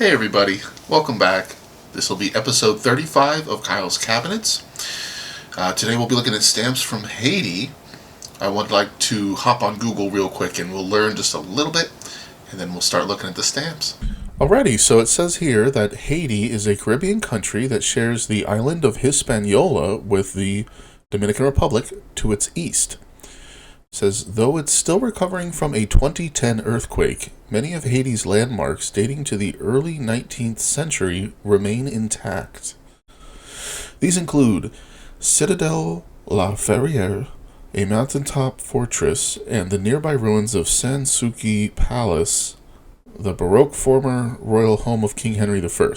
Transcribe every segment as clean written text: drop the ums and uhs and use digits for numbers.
Hey everybody, welcome back. This will be episode 35 of Kyle's Cabinets. Today we'll be looking at stamps from Haiti. I would like to hop on Google real quick and we'll learn just a little bit and then we'll start looking at the stamps. Alrighty, so it says here that Haiti is a Caribbean country that shares the island of Hispaniola with the Dominican Republic to its east. It says, though it's still recovering from a 2010 earthquake, many of Haiti's landmarks dating to the early 19th century remain intact. These include Citadel La Ferrière, a mountaintop fortress, and the nearby ruins of Sans-Souci Palace, the Baroque former royal home of King Henry I.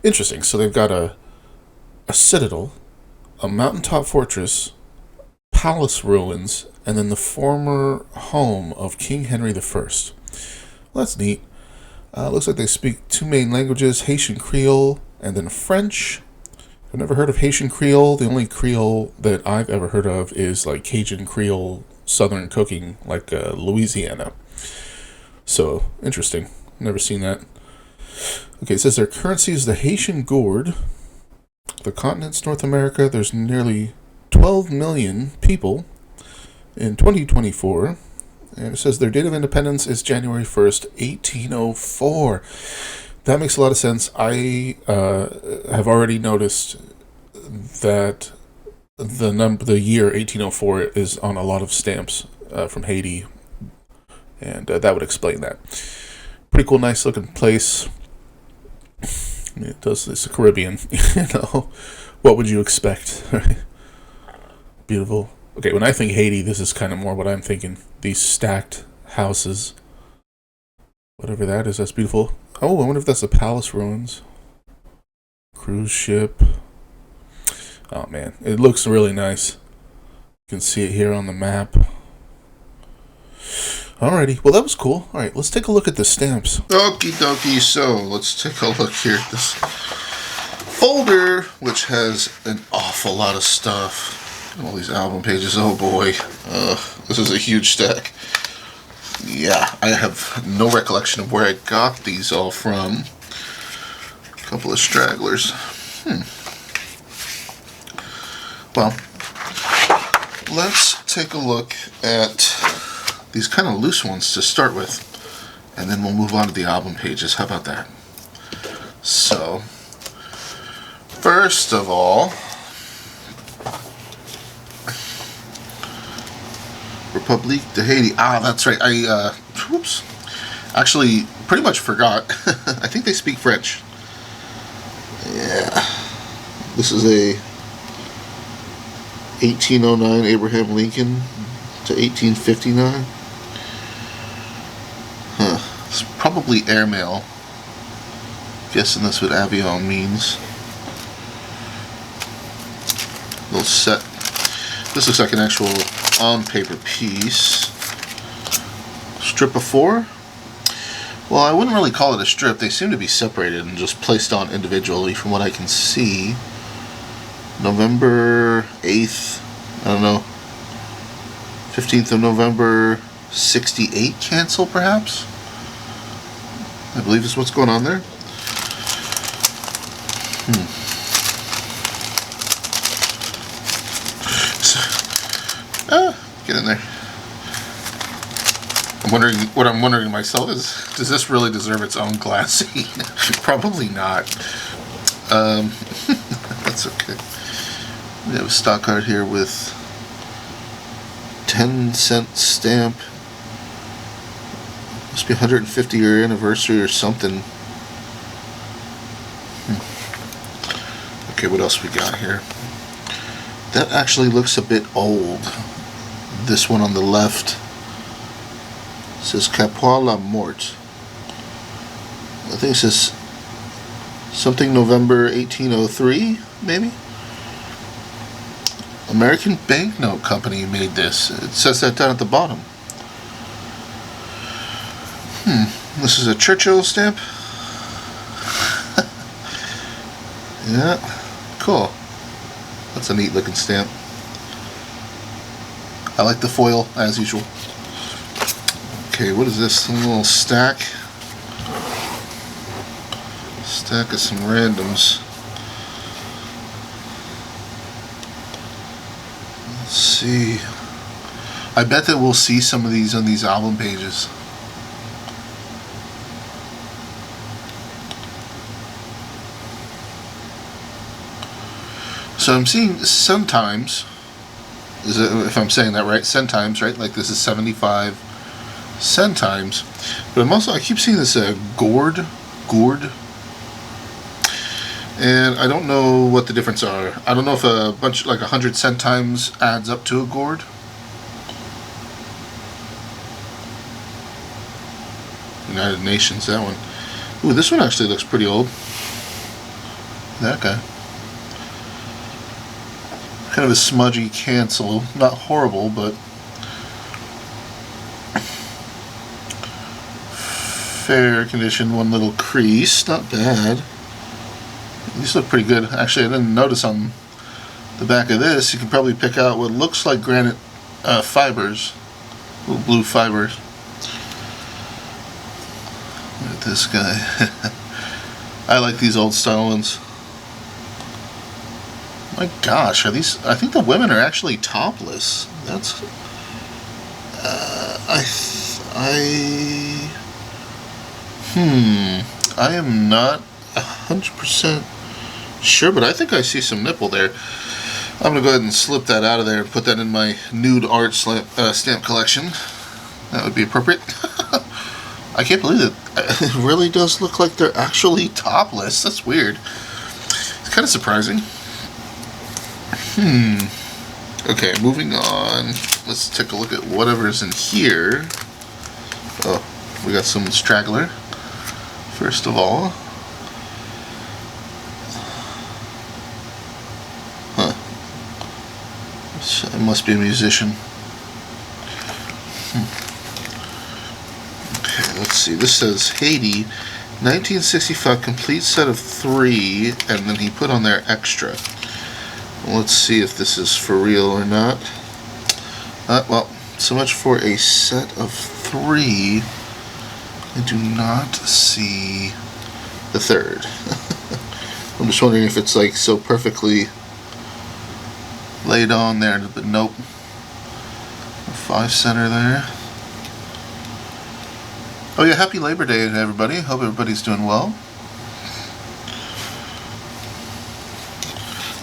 Interesting, so they've got a citadel, a mountaintop fortress, palace ruins, and then the former home of King Henry I. Well, that's neat. Looks like they speak two main languages, Haitian Creole and then French. I've never heard of Haitian Creole. The only Creole that I've ever heard of is like Cajun Creole Southern cooking, like Louisiana. So, interesting. Never seen that. Okay, it says their currency is the Haitian gourde. The continent's North America, there's nearly 12 million people in 2024, and it says their date of independence is January 1st, 1804. That makes a lot of sense. I have already noticed that the year 1804 is on a lot of stamps from Haiti, and that would explain that. Pretty cool, nice looking place. It's the Caribbean, What would you expect, right? Beautiful. Okay, when I think Haiti, this is kind of more what I'm thinking. These stacked houses. Whatever that is, that's beautiful. Oh, I wonder if that's the palace ruins. Cruise ship. Oh, man. It looks really nice. You can see it here on the map. Alrighty. Well, that was cool. Alright, let's take a look at the stamps. Okie dokie. So, let's take a look here at this folder, which has an awful lot of stuff. All these album pages, oh boy. This is a huge stack. Yeah, I have no recollection of where I got these all from. A couple of stragglers. Well, let's take a look at these kind of loose ones to start with, and then we'll move on to the album pages. How about that? So, first of all, Republique de Haiti. Ah, that's right. Whoops. Actually, pretty much forgot. I think they speak French. Yeah. This is a 1809 Abraham Lincoln to 1859. It's probably airmail. Guessing that's what avion means. Little set. This looks like an actual on-paper piece. Strip of 4? Well, I wouldn't really call it a strip. They seem to be separated and just placed on individually from what I can see. November 8th, I don't know, 15th of November, 68 cancel perhaps? I believe is what's going on there. Get in there. I'm wondering to myself is, does this really deserve its own glassy? Probably not. That's okay. We have a stock card here with 10-cent stamp. Must be 150-year anniversary or something. Okay, what else we got here? That actually looks a bit old. This one on the left says Capois la Mort. I think it says something November 1803, maybe? American Banknote Company made this. It says that down at the bottom. This is a Churchill stamp. Yeah, cool. That's a neat looking stamp. I like the foil, as usual. Okay, what is this? A little stack. Stack of some randoms. Let's see. I bet that we'll see some of these on these album pages. So I'm seeing centimes. Is it, if I'm saying that right? Centimes, right? Like this is 75 centimes. But I keep seeing this gourd. And I don't know what the difference are. I don't know if a bunch, like 100 centimes adds up to a gourd. United Nations, that one. Ooh, this one actually looks pretty old. That guy. Kind of a smudgy cancel. Not horrible, but fair condition. One little crease. Not bad. These look pretty good. Actually, I didn't notice on the back of this. You can probably pick out what looks like granite fibers. Little blue fibers. Look at this guy. I like these old style ones. My gosh, are these? I think the women are actually topless. That's. I am not 100% sure, but I think I see some nipple there. I'm gonna go ahead and slip that out of there and put that in my nude art stamp collection. That would be appropriate. I can't believe it. It really does look like they're actually topless. That's weird. It's kind of surprising. Okay, moving on. Let's take a look at whatever's in here. Oh, we got some straggler. First of all. Huh. I must be a musician. Okay, let's see. This says Haiti, 1965, complete set of 3, and then he put on there extra. Let's see if this is for real or not. Well, so much for a set of 3. I do not see the 3rd. I'm just wondering if it's like so perfectly laid on there, but nope. 5 center there. Oh yeah, happy Labor Day to everybody. Hope everybody's doing well.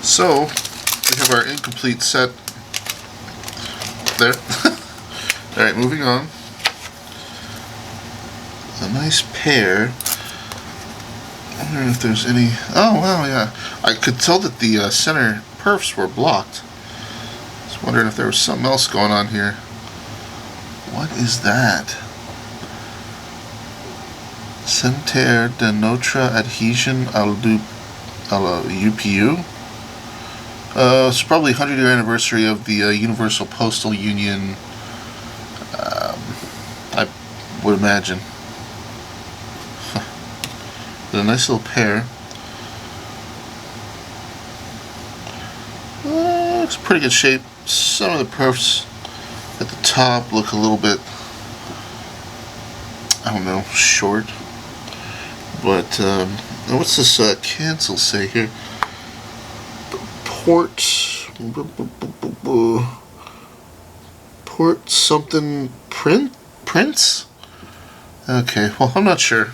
So, we have our incomplete set there. Alright, moving on. A nice pair. I wonder if there's any... Oh, wow, yeah. I could tell that the center perfs were blocked. I was wondering if there was something else going on here. What is that? Center de Notre Adhesion à la UPU? It's probably 100-year anniversary of the Universal Postal Union, I would imagine. A nice little pair. Looks pretty good shape. Some of the perfs at the top look a little bit, I don't know, short. But, what's this cancel say here? Port something prints? Okay, well, I'm not sure.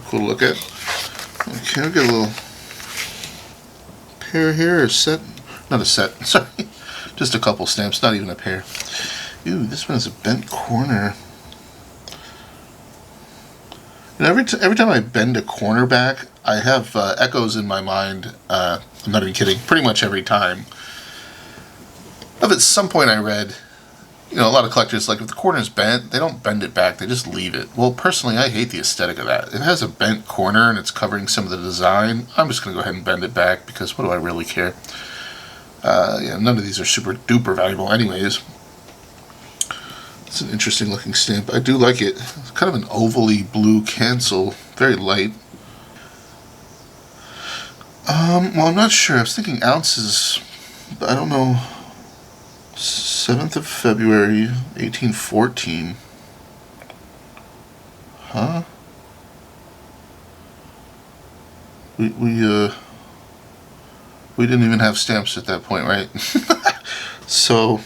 Cool to look at. Okay, we'll get a little pair here, or set. Not a set, sorry. Just a couple stamps, not even a pair. Ooh, this one has a bent corner. And every time I bend a corner back, I have echoes in my mind. I'm not even kidding. Pretty much every time. Of at some point I read, you know, a lot of collectors, like, if the corner's bent, they don't bend it back, they just leave it. Well, personally, I hate the aesthetic of that. It has a bent corner and it's covering some of the design. I'm just going to go ahead and bend it back because what do I really care? Yeah, none of these are super duper valuable anyways. It's an interesting looking stamp. I do like it. It's kind of an ovally blue cancel. Very light. Well, I'm not sure. I was thinking ounces, but I don't know. 7th of February, 1814. Huh? we didn't even have stamps at that point, right? So,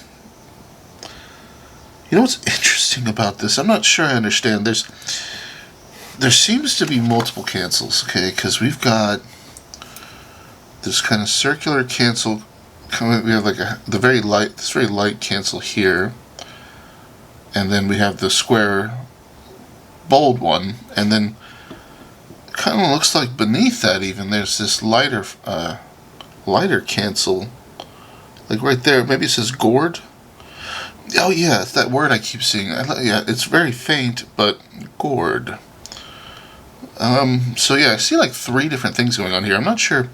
you know what's interesting about this? I'm not sure I understand. There seems to be multiple cancels, okay? Because we've got this kind of circular cancel. We have like this very light cancel here, and then we have the square, bold one, and then it kind of looks like beneath that even there's this lighter cancel, like right there. Maybe it says gourd. Oh yeah, it's that word I keep seeing. Yeah, it's very faint, but gourd. So yeah, I see like 3 different things going on here. I'm not sure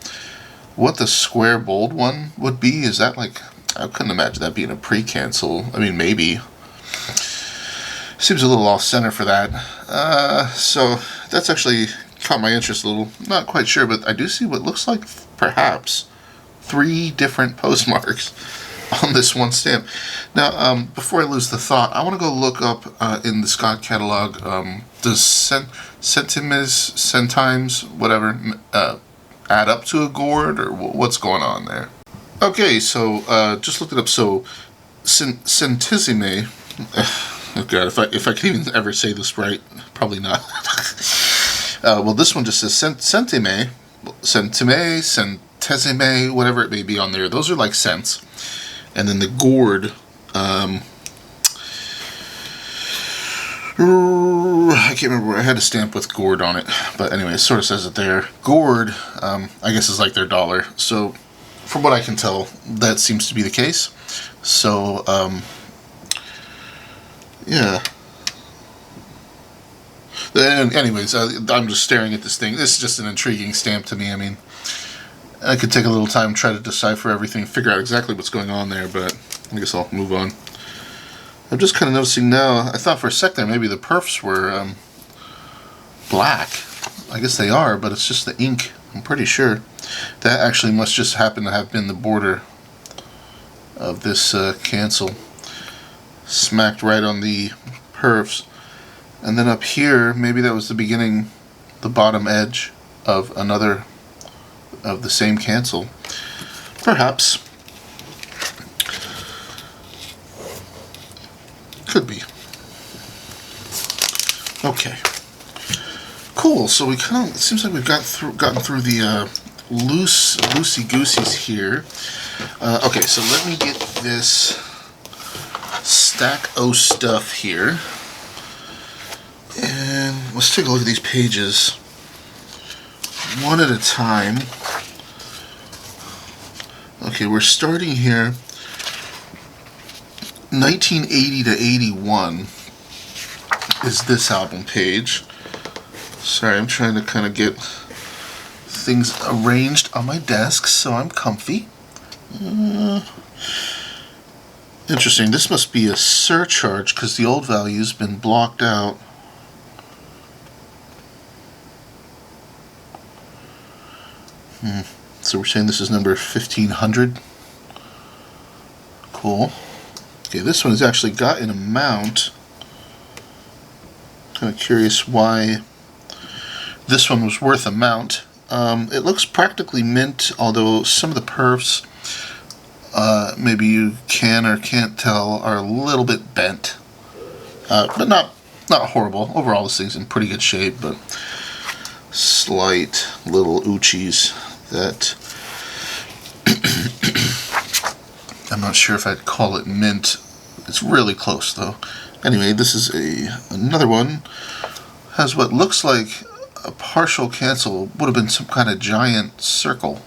what the square bold one would be. Is that like, I couldn't imagine that being a pre-cancel. I mean, maybe. Seems a little off center for that. So that's actually caught my interest a little. Not quite sure, but I do see what looks like perhaps 3 different postmarks on this one stamp. Now, before I lose the thought, I want to go look up in the Scott catalog, does centimes, whatever, add up to a gourd, or what's going on there? Okay, so just looked it up. So centesime. Oh god, if I can even ever say this right, probably not. Well, this one just says centime, centesime, whatever it may be on there. Those are like cents. And then the gourd, I can't remember. I had a stamp with gourd on it, but anyway, it sort of says it there. Gourd, I guess, is like their dollar. So, from what I can tell, that seems to be the case. So, yeah. And anyways, I'm just staring at this thing. This is just an intriguing stamp to me. I mean, I could take a little time, try to decipher everything, figure out exactly what's going on there, but I guess I'll move on. I'm just kind of noticing now, I thought for a sec there maybe the perfs were black. I guess they are, but it's just the ink, I'm pretty sure. That actually must just happen to have been the border of this cancel. Smacked right on the perfs. And then up here, maybe that was the beginning, the bottom edge of another of the same cancel. Perhaps. Could be. Okay. Cool. So we kind of, it seems like we've gotten through the loosey-gooseys here. Okay, so let me get this stack o' stuff here. And let's take a look at these pages one at a time. Okay, we're starting here 1980 to 81 is this album page. Sorry, I'm trying to kind of get things arranged on my desk so I'm comfy. Interesting, this must be a surcharge because the old value's been blocked out. So we're saying this is number 1500. Cool. Okay, this one has actually got an amount. Kind of curious why this one was worth amount. It looks practically mint, although some of the perfs, maybe you can or can't tell, are a little bit bent. But not horrible. Overall, this thing's in pretty good shape, but slight little oochies that I'm not sure if I'd call it mint. It's really close though. Anyway, this is another one. Has what looks like a partial cancel. Would have been some kind of giant circle.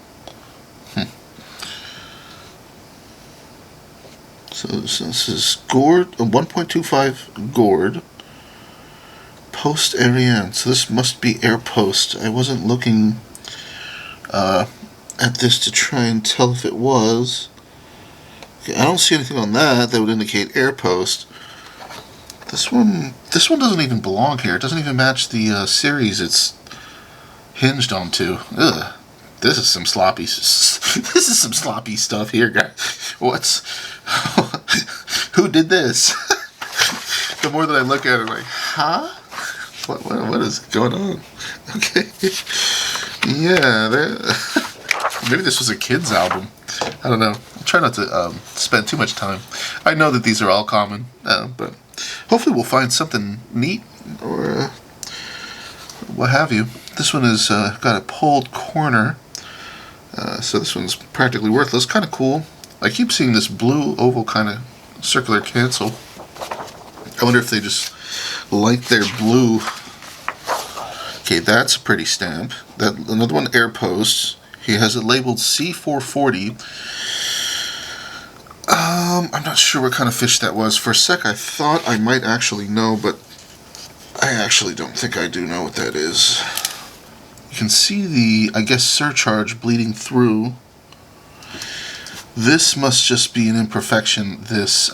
So this is gourd, 1.25 gourd. Post Ariane. So this must be air post. I wasn't looking at this to try and tell if it was. Okay, I don't see anything on that would indicate air post. This one doesn't even belong here. It doesn't even match the series it's hinged onto. Ugh. This is some sloppy. This is some sloppy stuff here, guys. Who did this? The more that I look at it, I'm like, huh? What is going on? Okay. Yeah, maybe this was a kid's album. I don't know. I'll try not to spend too much time. I know that these are all common, but hopefully we'll find something neat or what have you. This one has got a pulled corner, so this one's practically worthless. Kind of cool. I keep seeing this blue oval kind of circular cancel. I wonder if they just like their blue. Okay, that's a pretty stamp. Another one, Air Post. He has it labeled C440. I'm not sure what kind of fish that was. For a sec, I thought I might actually know, but I actually don't think I do know what that is. You can see the, I guess, surcharge bleeding through. This must just be an imperfection. These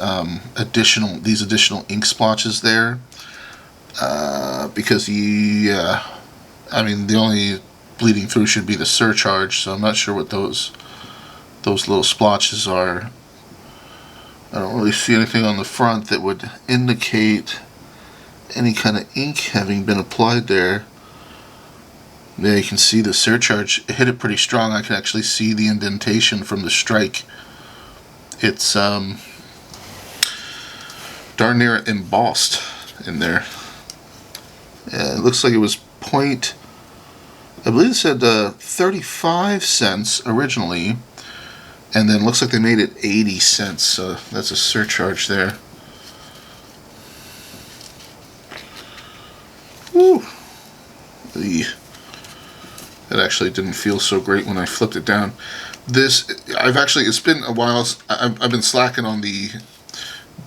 additional ink splotches there, because I mean, the only bleeding through should be the surcharge. So I'm not sure what those little splotches are. I don't really see anything on the front that would indicate any kind of ink having been applied there. Yeah, you can see the surcharge hit it pretty strong. I can actually see the indentation from the strike. It's darn near embossed in there. Yeah, it looks like it was I believe it said 35 cents originally, and then looks like they made it 80 cents, so that's a surcharge there. Woo! It actually didn't feel so great when I flipped it down. It's been a while. I've been slacking on the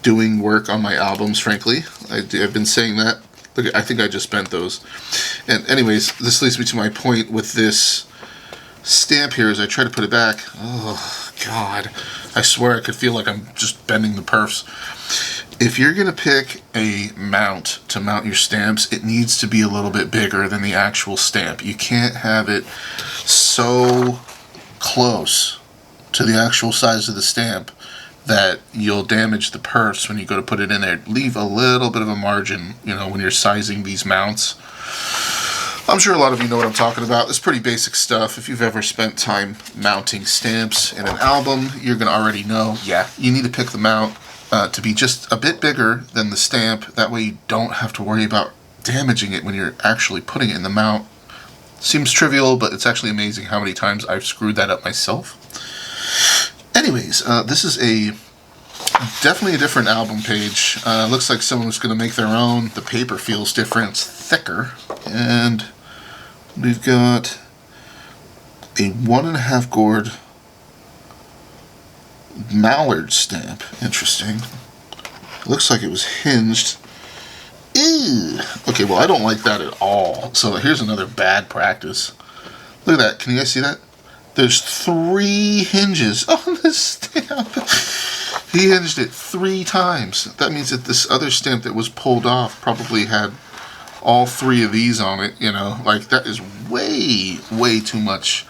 doing work on my albums, frankly. I've been saying that. Look, I think I just bent those. And anyways, this leads me to my point with this stamp here as I try to put it back. Oh, God. I swear I could feel like I'm just bending the perfs. If you're going to pick a mount to mount your stamps, it needs to be a little bit bigger than the actual stamp. You can't have it so close to the actual size of the stamp that you'll damage the perfs when you go to put it in there. Leave a little bit of a margin, when you're sizing these mounts. I'm sure a lot of you know what I'm talking about. It's pretty basic stuff. If you've ever spent time mounting stamps in an album, you're going to already know, yeah, you need to pick the mount to be just a bit bigger than the stamp. That way you don't have to worry about damaging it when you're actually putting it in the mount. Seems trivial, but it's actually amazing how many times I've screwed that up myself. Anyways, this is definitely a different album page. Looks like someone was going to make their own. The paper feels different. It's thicker. And we've got a 1.5 gourd mallard stamp. Interesting. Looks like it was hinged. Ew. Okay, well, I don't like that at all. So here's another bad practice. Look at that. Can you guys see that? There's 3 hinges on this stamp. He hinged it 3 times. That means that this other stamp that was pulled off probably had all 3 of these on it, Like, that is way too much.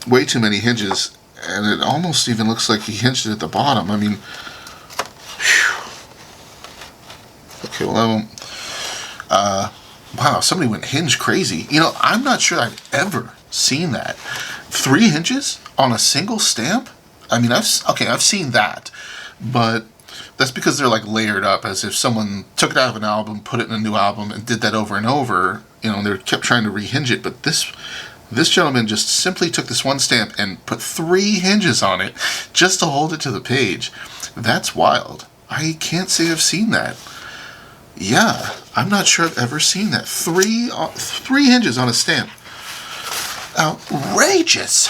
Way too many hinges. And it almost even looks like he hinged it at the bottom. I mean, whew. Okay, well, I won't. Wow, somebody went hinge crazy. I'm not sure I've ever seen that. 3 hinges on a single stamp? I mean, I've seen that, but that's because they're like layered up, as if someone took it out of an album, put it in a new album, and did that over and over. They kept trying to rehinge it, but this gentleman just simply took this one stamp and put 3 hinges on it just to hold it to the page. That's wild. I can't say I've seen that. Yeah, I'm not sure I've ever seen that. 3 hinges on a stamp. Outrageous.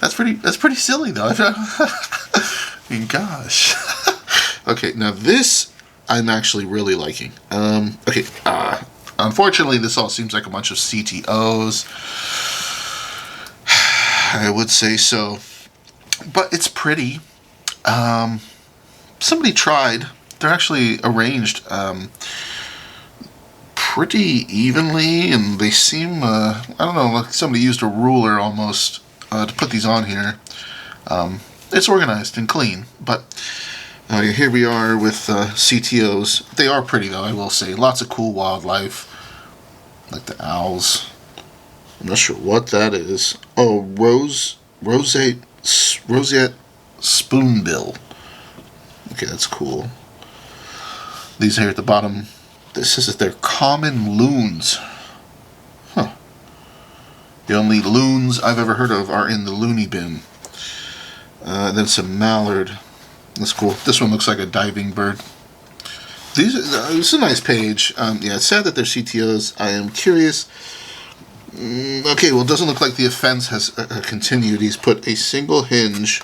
That's pretty silly though. I mean, gosh. Okay, now this I'm actually really liking. Unfortunately, this all seems like a bunch of CTOs. I would say so, but it's pretty. Somebody tried. They're actually arranged pretty evenly, and they seem, I don't know, like somebody used a ruler almost to put these on here. It's organized and clean, but here we are with CTOs. They are pretty though, I will say. Lots of cool wildlife, like the owls. I'm not sure what that is. Oh, roseate spoonbill. Okay, that's cool. These here at the bottom, this says that they're common loons. Huh. The only loons I've ever heard of are in the loony bin. Then some mallard. That's cool. This one looks like a diving bird. This is a nice page. Yeah, it's sad that they're CTOs. I am curious. Okay, well, it doesn't look like the offense has continued. He's put a single hinge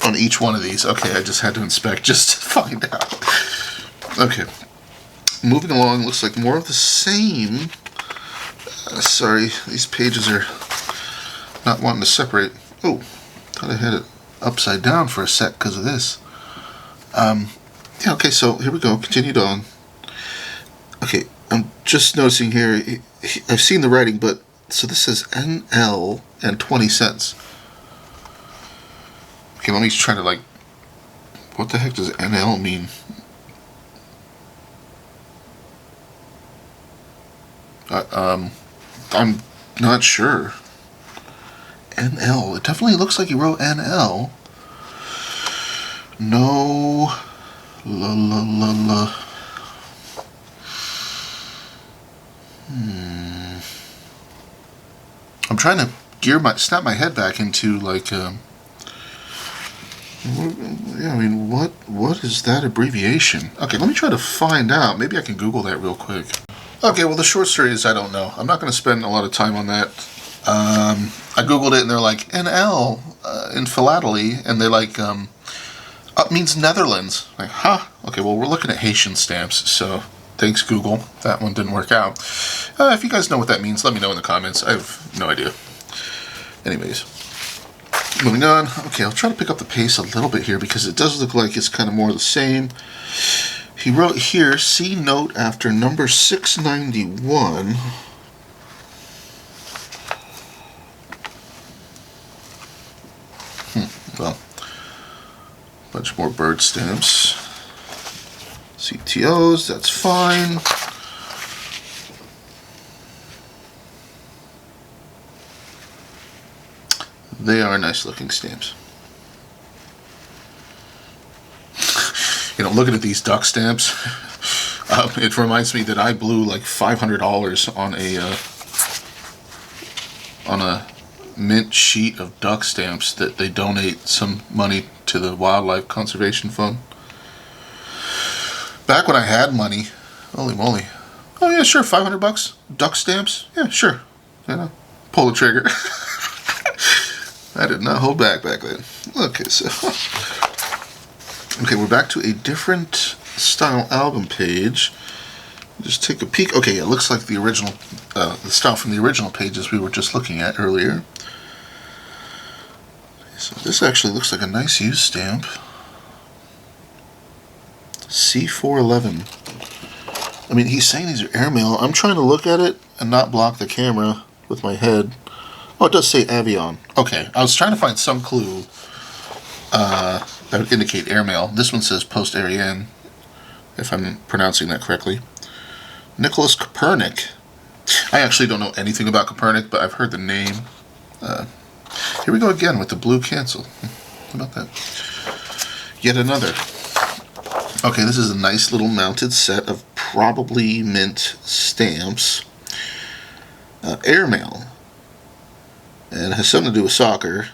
on each one of these. Okay, I just had to inspect just to find out. Okay. Moving along, looks like more of the same. Sorry, these pages are not wanting to separate. Oh, thought I had it upside down for a sec because of this. Yeah, okay, so here we go. Continued on. Okay, I'm just noticing here, I've seen the writing, but, so this says NL and 20 cents. Okay, let me try to, like, what the heck does NL mean? I'm not sure. NL. It definitely looks like he wrote NL. No. La. I'm trying to snap my head back into like. Yeah, I mean, what is that abbreviation? Okay, let me try to find out. Maybe I can Google that real quick. Okay, well, the short story is I don't know. I'm not going to spend a lot of time on that. I Googled it and they're like, NL in philately, and they're like, means Netherlands. Like, huh? Okay, well, we're looking at Haitian stamps, so thanks, Google. That one didn't work out. If you guys know what that means, let me know in the comments. I have no idea. Anyways, moving on. Okay, I'll try to pick up the pace a little bit here because it does look like it's kind of more the same. He wrote here, see note after number 691. Well, bunch more bird stamps. CTOs, that's fine. They are nice looking stamps. You know, looking at these duck stamps, it reminds me that I blew like $500 on a mint sheet of duck stamps that they donate some money to the Wildlife Conservation Fund. Back when I had money, holy moly. Oh yeah, sure, $500, duck stamps. Yeah, sure. You know, pull the trigger. I did not hold back then. Okay, so. Okay, we're back to a different style album page. Just take a peek. Okay, it looks like the original, the style from the original pages we were just looking at earlier. So this actually looks like a nice used stamp. C411. I mean, he's saying these are airmail. I'm trying to look at it and not block the camera with my head. Oh, it does say Avion. Okay, I was trying to find some clue that would indicate airmail. This one says Post Ariane, if I'm pronouncing that correctly. Nicholas Copernic. I actually don't know anything about Copernic, but I've heard the name. Here we go again with the blue cancel. How about that? Yet another. Okay, this is a nice little mounted set of probably mint stamps. Airmail. And it has something to do with soccer.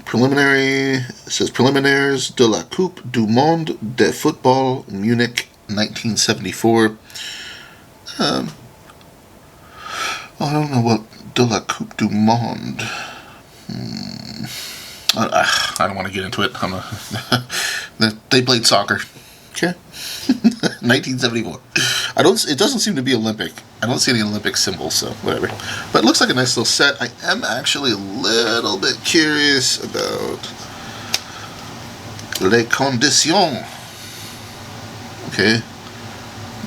Preliminary, it says Préliminaires de la Coupe du Monde de Football, Munich, 1974. I don't know what de la Coupe du Monde. I don't want to get into it. They played soccer. Okay. 1974. It doesn't seem to be Olympic. I don't see any Olympic symbols, so whatever. But it looks like a nice little set. I am actually a little bit curious about les conditions. Okay.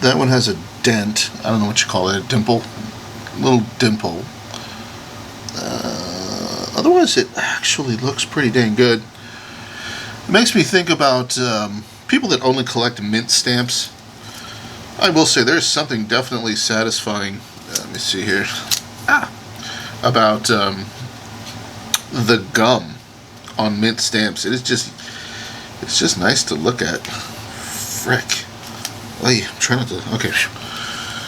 That one has a dent. I don't know what you call it. A dimple. A little dimple. Otherwise, it actually looks pretty dang good. It makes me think about people that only collect mint stamps. I will say there's something definitely satisfying. Let me see here. About the gum on mint stamps. It's just nice to look at. Frick. Hey, try not to. Okay.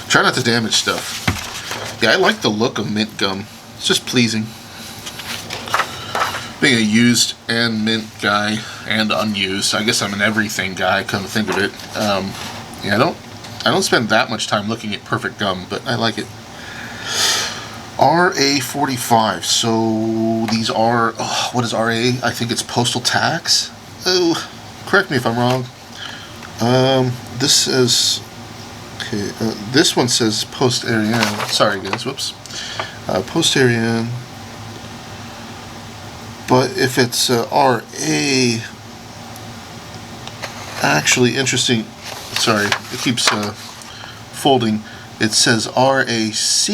Try not to damage stuff. Yeah, I like the look of mint gum. It's just pleasing. Being a used and mint guy and unused, I guess I'm an everything guy. Come to think of it, yeah, I don't spend that much time looking at perfect gum, but I like it. RA45. So these are what is RA? I think it's postal tax. Oh, correct me if I'm wrong. This says okay. This one says post Ariane. Sorry guys. Whoops. Post Ariane. But if it's RA, actually interesting. Sorry, it keeps folding. It says RAC,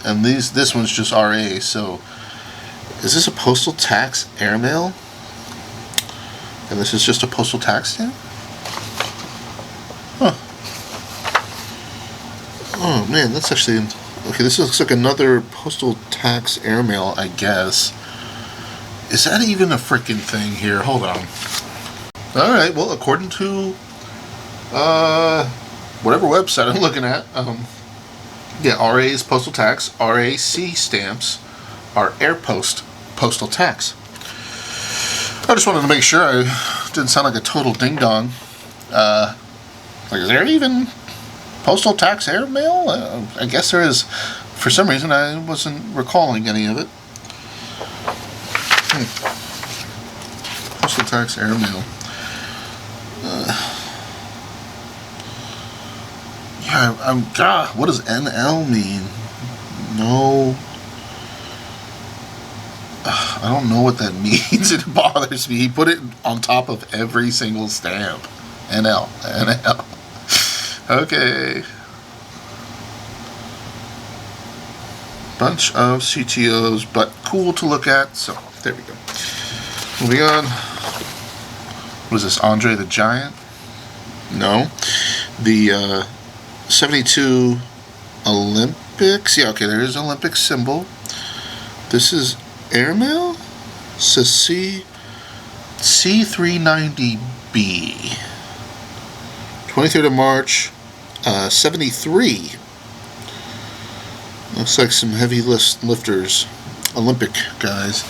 and this one's just RA. So, is this a postal tax airmail? And this is just a postal tax stamp? Huh. Oh man, that's actually okay. This looks like another postal tax airmail, I guess. Is that even a freaking thing here? Hold on. Alright, well, according to whatever website I'm looking at, yeah, RA is postal tax. RAC stamps are air postal tax. I just wanted to make sure I didn't sound like a total ding-dong. Like, is there even postal tax airmail? I guess there is. For some reason, I wasn't recalling any of it. Postal tax airmail. Yeah, God, what does NL mean? No. I don't know what that means. It bothers me. He put it on top of every single stamp. NL. Okay. Bunch of CTOs, but cool to look at. So, there we go. Moving on. What is this, Andre the Giant? No. The 72 Olympics. Yeah, okay, there is an Olympic symbol. This is airmail? It says C390B. 23rd of March, 73. Looks like some heavy lifters. Olympic guys.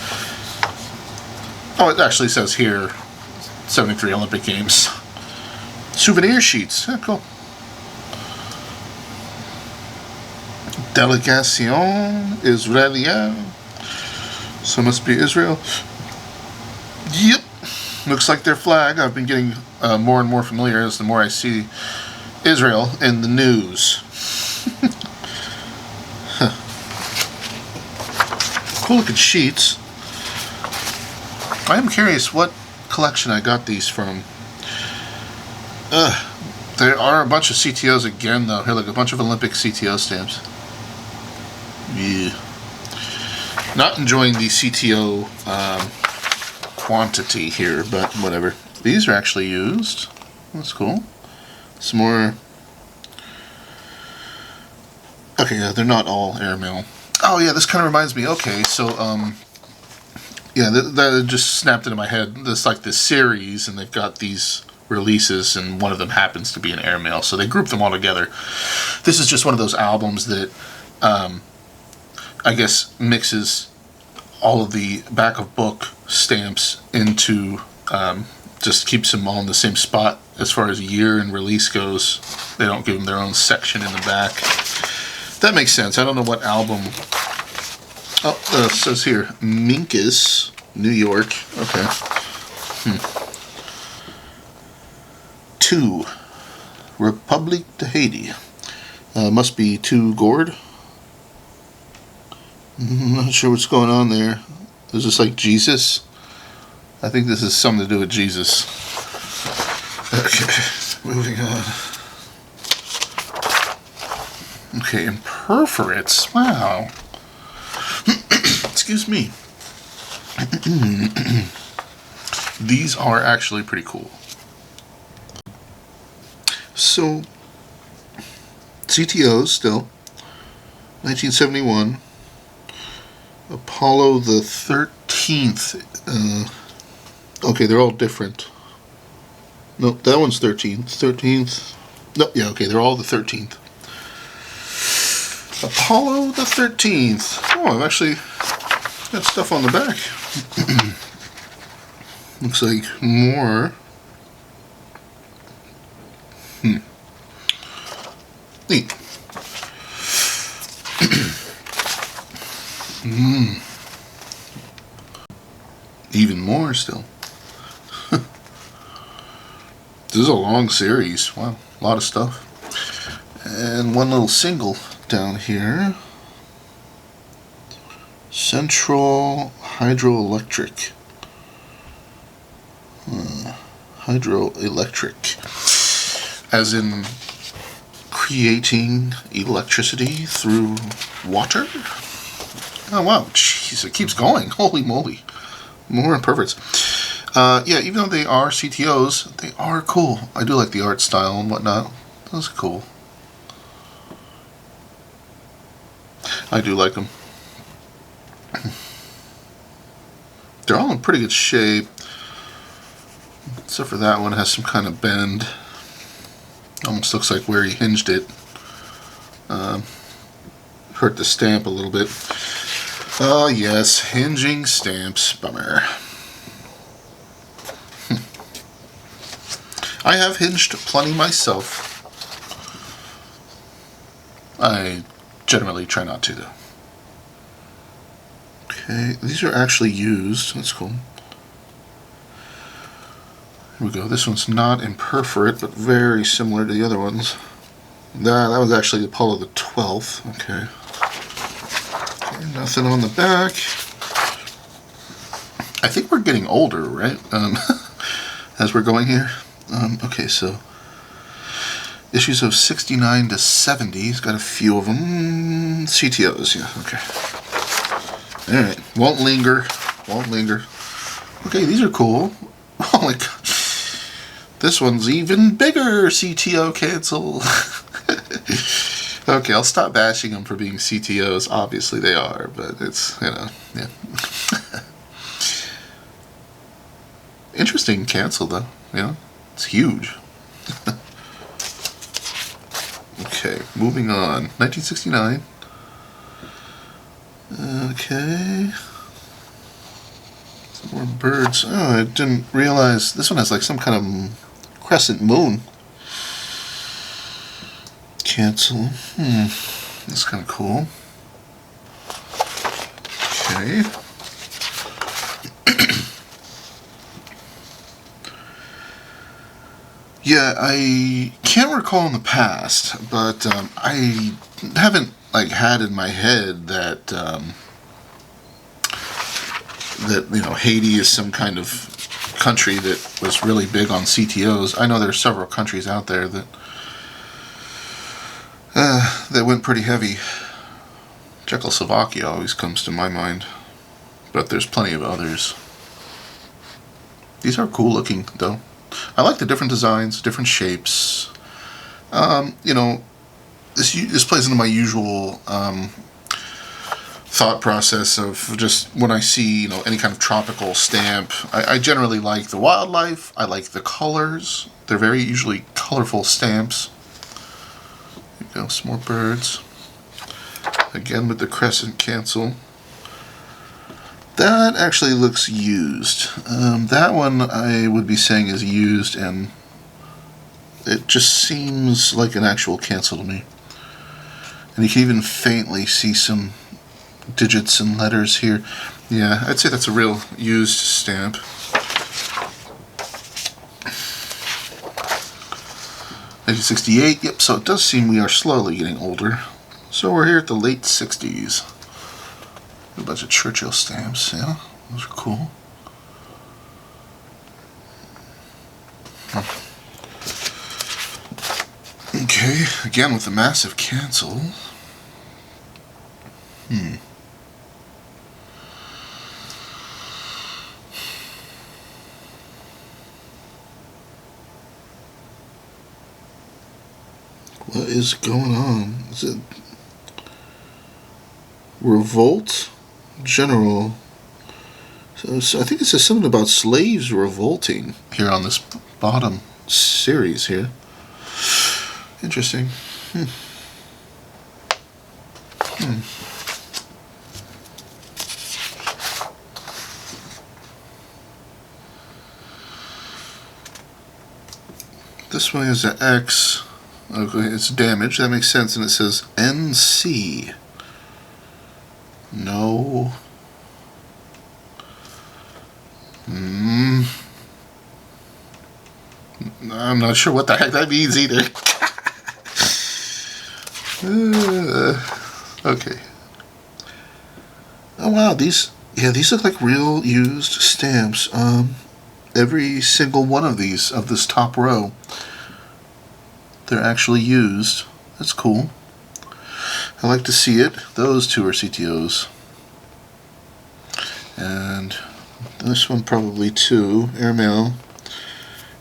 Oh, it actually says here 73 Olympic Games. Souvenir sheets. Yeah, cool. Délégation Israélienne. So it must be Israel. Yep. Looks like their flag. I've been getting more and more familiar as the more I see Israel in the news. Huh. Cool looking sheets. I am curious what collection I got these from. There are a bunch of CTOs again, though. Here, look, a bunch of Olympic CTO stamps. Yeah. Not enjoying the CTO quantity here, but whatever. These are actually used. That's cool. Some more. Okay, yeah, they're not all airmail. Oh yeah, this kind of reminds me. Okay, so yeah, that just snapped into my head. There's like this series, and they've got these releases, and one of them happens to be an airmail, so they group them all together. This is just one of those albums that I guess mixes all of the back of book stamps into just keeps them all in the same spot as far as year and release goes. They don't give them their own section in the back. That makes sense. I don't know what album. Oh, it says here Minkus, New York. Okay. 2 Republique de Haiti. Must be 2 gourd. I'm not sure what's going on there. Is this like Jesus? I think this is something to do with Jesus. Okay, moving on. Okay, and perforates. Wow. Excuse me. These are actually pretty cool. So, CTOs still. 1971. Apollo the 13th. Okay, they're all different. No, that one's 13th. 13th. No, yeah, okay, they're all the 13th. Apollo the 13th. Oh, I've actually got stuff on the back. Looks like more. Neat. Even more still. This is a long series. Wow, a lot of stuff. And one little single down here. Central Hydroelectric. Hydroelectric. As in creating electricity through water? Oh wow, jeez, it keeps going. Holy moly. More imperfects. Yeah, even though they are CTOs, they are cool. I do like the art style and whatnot. That's cool. I do like them. They're all in pretty good shape. Except for that one has some kind of bend. Almost looks like where he hinged it. Hurt the stamp a little bit. Oh yes, hinging stamps. Bummer. I have hinged plenty myself. I generally try not to though. Okay, these are actually used. That's cool. Here we go. This one's not in perforate, but very similar to the other ones. That was actually Apollo the 12th. Okay. Nothing on the back. I think we're getting older, right? As we're going here. Okay, so issues of 69 to 70. He's got a few of them. CTOs, yeah, okay. Alright, won't linger. Okay, these are cool. Oh my god. This one's even bigger. CTO cancel. Okay, I'll stop bashing them for being CTOs. Obviously they are, but it's, yeah. Interesting cancel though, it's huge. Okay, moving on. 1969. Okay. Some more birds. Oh, I didn't realize this one has like some kind of crescent moon. Cancel. That's kind of cool. Okay. Yeah, I can't recall in the past, but I haven't had in my head that Haiti is some kind of country that was really big on CTOs. I know there are several countries out there that went pretty heavy. Czechoslovakia always comes to my mind, but there's plenty of others. These are cool looking though. I like the different designs, different shapes. This plays into my usual thought process of just when I see any kind of tropical stamp. I generally like the wildlife. I like the colors. They're very usually colorful stamps. Here we go, some more birds. Again with the crescent cancel. That actually looks used. That one I would be saying is used, and it just seems like an actual cancel to me. And you can even faintly see some digits and letters here. Yeah, I'd say that's a real used stamp. (1968). Yep, so it does seem we are slowly getting older. So we're here at the late 60s. A bunch of Churchill stamps, yeah, those are cool. Okay, again with the massive cancel. What is going on? Is it revolt? General. So I think it says something about slaves revolting here on this bottom series here. Interesting. This one is an X. Okay, it's damage. That makes sense. And it says NC. No. I'm not sure what the heck that means either. Okay. Oh wow, these look like real used stamps. Every single one of these, of this top row, they're actually used. That's cool. I like to see it. Those two are CTOs. And this one probably too. Airmail.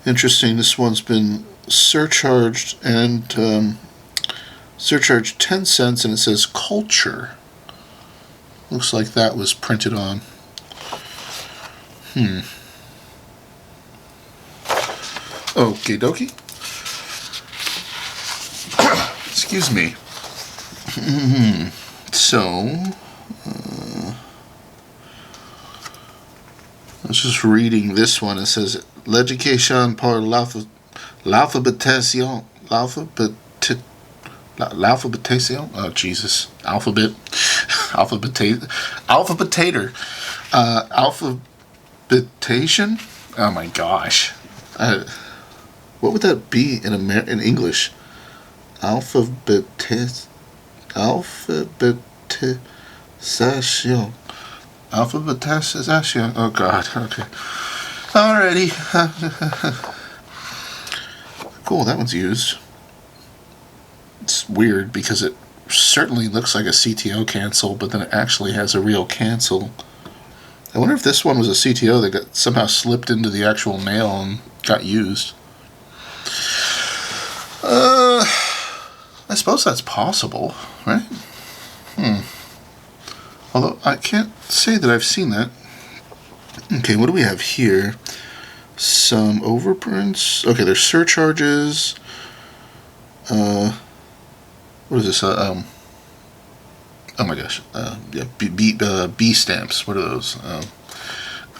Interesting, this one's been surcharged and surcharged 10 cents and it says culture. Looks like that was printed on. Okie dokie. Excuse me. So, I was just reading this one. It says, L'éducation par l'alphabétation. L'alphabétation? Oh, Jesus. Alphabet. Alphabetator. Alphabetation? Oh my gosh. What would that be in English? Alphabetisation. Alphabetisation. Oh God. Okay. Alrighty. Cool. That one's used. It's weird because it certainly looks like a CTO cancel, but then it actually has a real cancel. I wonder if this one was a CTO that got somehow slipped into the actual mail and got used. I suppose that's possible, right? Although I can't say that I've seen that. Okay, what do we have here? Some overprints. Okay, there's surcharges. What is this? Oh my gosh. Yeah, B stamps. What are those?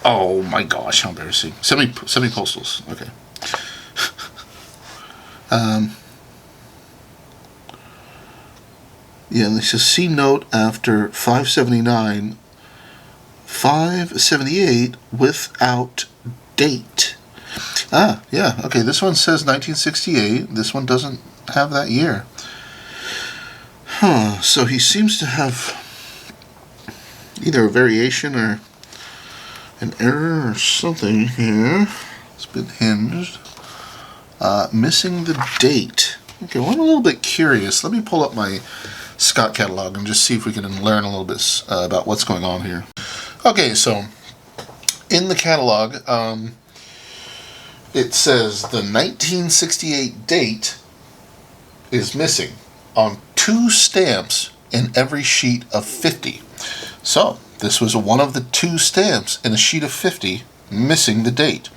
Oh my gosh, how embarrassing. Semi-postals. Okay. Yeah, and this is C note after 579, 578 without date. Ah, yeah, okay, this one says 1968. This one doesn't have that year. So he seems to have either a variation or an error or something here. It's been hinged. Missing the date. Okay, well, I'm a little bit curious. Let me pull up my Scott catalog and just see if we can learn a little bit about what's going on here. Okay, so in the catalog, it says the 1968 date is missing on 2 stamps in every sheet of 50. So this was one of the 2 stamps in a sheet of 50 missing the date.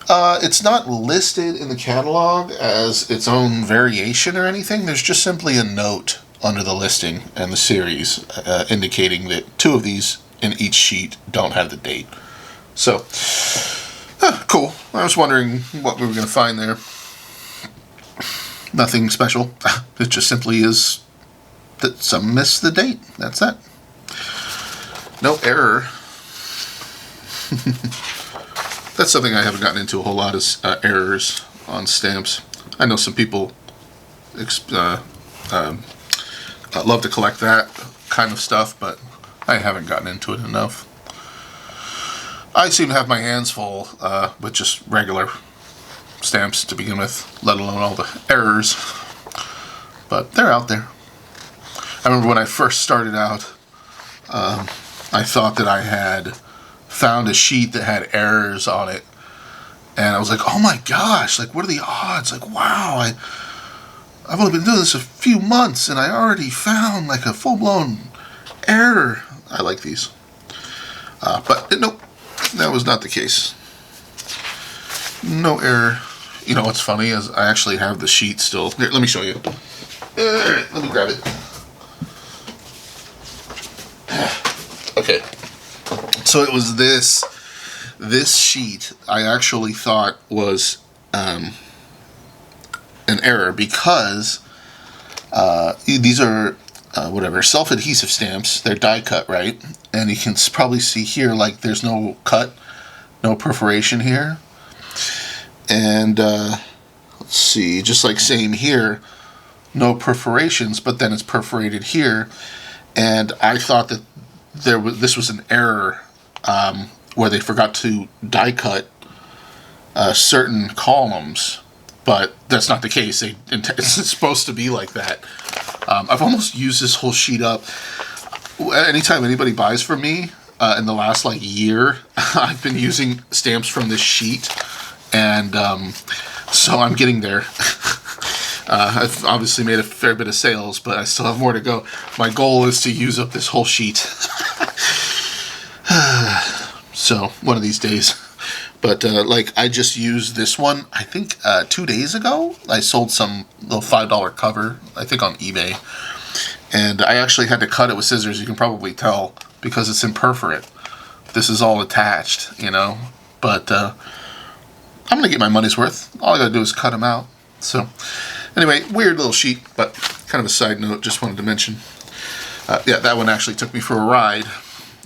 It's not listed in the catalog as its own variation or anything. There's just simply a note under the listing and the series indicating that 2 of these in each sheet don't have the date. So, cool. I was wondering what we were going to find there. Nothing special. It just simply is that some missed the date. That's that. No error. That's something I haven't gotten into a whole lot is errors on stamps. I know some people love to collect that kind of stuff, but I haven't gotten into it enough. I seem to have my hands full with just regular stamps to begin with, let alone all the errors. But they're out there. I remember when I first started out, I thought that I had found a sheet that had errors on it, and I was like, oh my gosh, like what are the odds? Like, wow, I've only been doing this a few months and I already found like a full-blown error. I like these. But nope, that was not the case. No error. You know what's funny is I actually have the sheet still. Here, let me show you. Let me grab it. Okay. So it was this sheet I actually thought was an error because these are whatever, self-adhesive stamps. They're die cut, right? And you can probably see here, like, there's no cut, no perforation here. And let's see, just like same here, no perforations, but then it's perforated here. And I thought that this was an error where they forgot to die cut certain columns, but that's not the case. It's supposed to be like that. I've almost used this whole sheet up. Anytime anybody buys from me in the last like year, I've been using stamps from this sheet, and so I'm getting there. I've obviously made a fair bit of sales, but I still have more to go. My goal is to use up this whole sheet. So one of these days. But like, I just used this one, I think 2 days ago. I sold some little $5 cover, I think on eBay. And I actually had to cut it with scissors, you can probably tell, because it's imperforate. This is all attached, you know. But I'm going to get my money's worth. All I got to do is cut them out. So anyway, weird little sheet, but kind of a side note, just wanted to mention. Yeah, that one actually took me for a ride.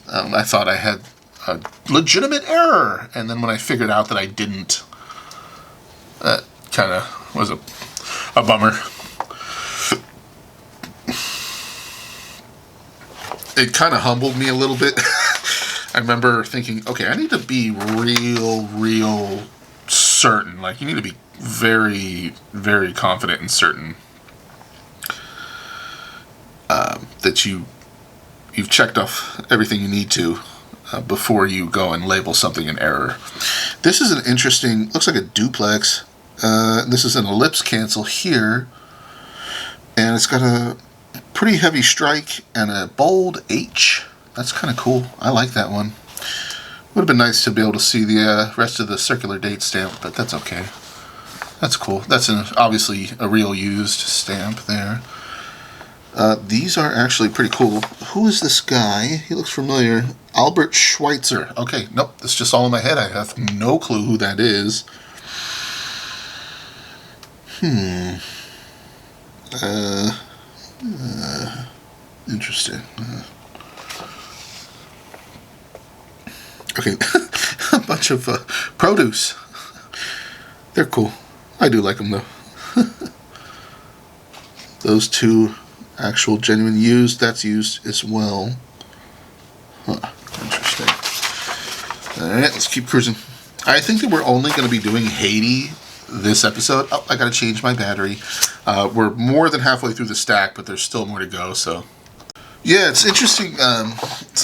I thought I had a legitimate error, and then when I figured out that I didn't, that kind of was a bummer. It kind of humbled me a little bit. I remember thinking, okay, I need to be real certain. Like, you need to be very, very confident and certain that you've checked off everything you need to before you go and label something an error. This is an interesting, looks like a duplex. This is an ellipse cancel here, and it's got a pretty heavy strike and a bold H. That's kind of cool. I like that one. Would have been nice to be able to see the rest of the circular date stamp, but that's okay. That's cool. That's obviously a real used stamp there. These are actually pretty cool. Who is this guy? He looks familiar. Albert Schweitzer. Okay, nope, that's just all in my head. I have no clue who that is. Interesting. Okay, a bunch of produce. They're cool. I do like them though. Those two actual genuine used, that's used as well. Huh, interesting. Alright, let's keep cruising. I think that we're only going to be doing Haiti this episode. Oh, I gotta change my battery. We're more than halfway through the stack, but there's still more to go, so. Yeah, it's interesting,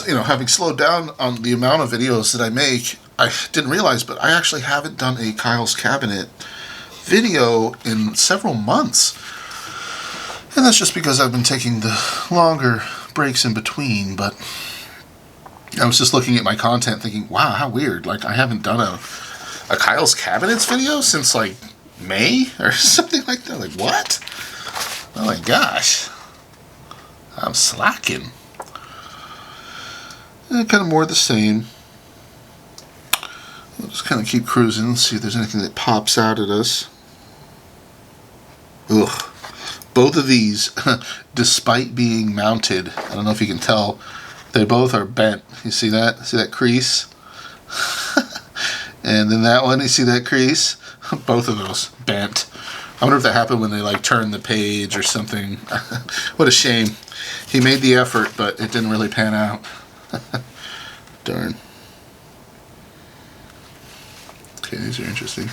you know, having slowed down on the amount of videos that I make, I didn't realize, but I actually haven't done a Kyle's Cabinet video in several months. And that's just because I've been taking the longer breaks in between, but I was just looking at my content thinking, wow, how weird. Like, I haven't done a Kyle's Cabinets video since, like, May or something like that. Like, what? Oh my gosh. I'm slacking. Kind of more the same. We'll just kind of keep cruising and see if there's anything that pops out at us. Ugh. Both of these, despite being mounted, I don't know if you can tell, they both are bent. You see that? See that crease? And then that one, you see that crease? Both of those bent. I wonder if that happened when they like turned the page or something. What a shame. He made the effort, but it didn't really pan out. Darn. Okay, these are interesting.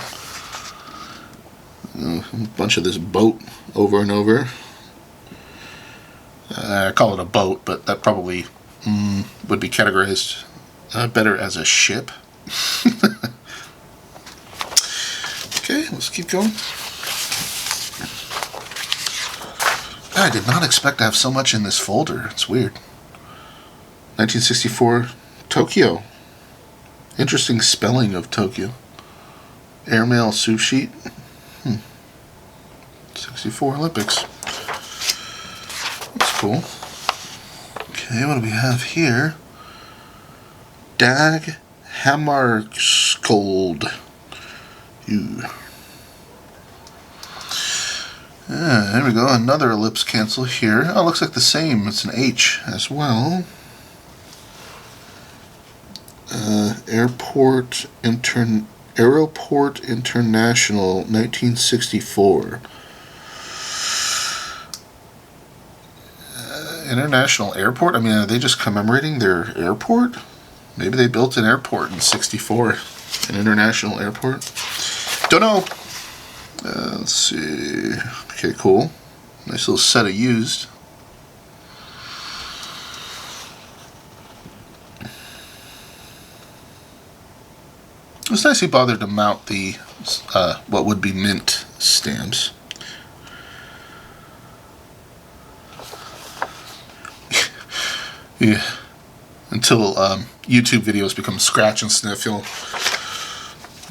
A bunch of this boat over and over. I call it a boat, but that probably would be categorized better as a ship. Okay, let's keep going. I did not expect to have so much in this folder. It's weird. 1964, Tokyo. Interesting spelling of Tokyo. Airmail soup sheet. 64 Olympics. That's cool. Okay, what do we have here? Dag Hammarskjöld. There we go, another ellipse cancel here. Oh, looks like the same. It's an H as well. Airport International, 1964. International Airport? I mean, are they just commemorating their airport? Maybe they built an airport in 64. An international airport? Don't know. Let's see. Okay, cool. Nice little set of used. It's nice he bothered to mount the what would be mint stamps. Yeah. Until YouTube videos become scratch and sniff, you'll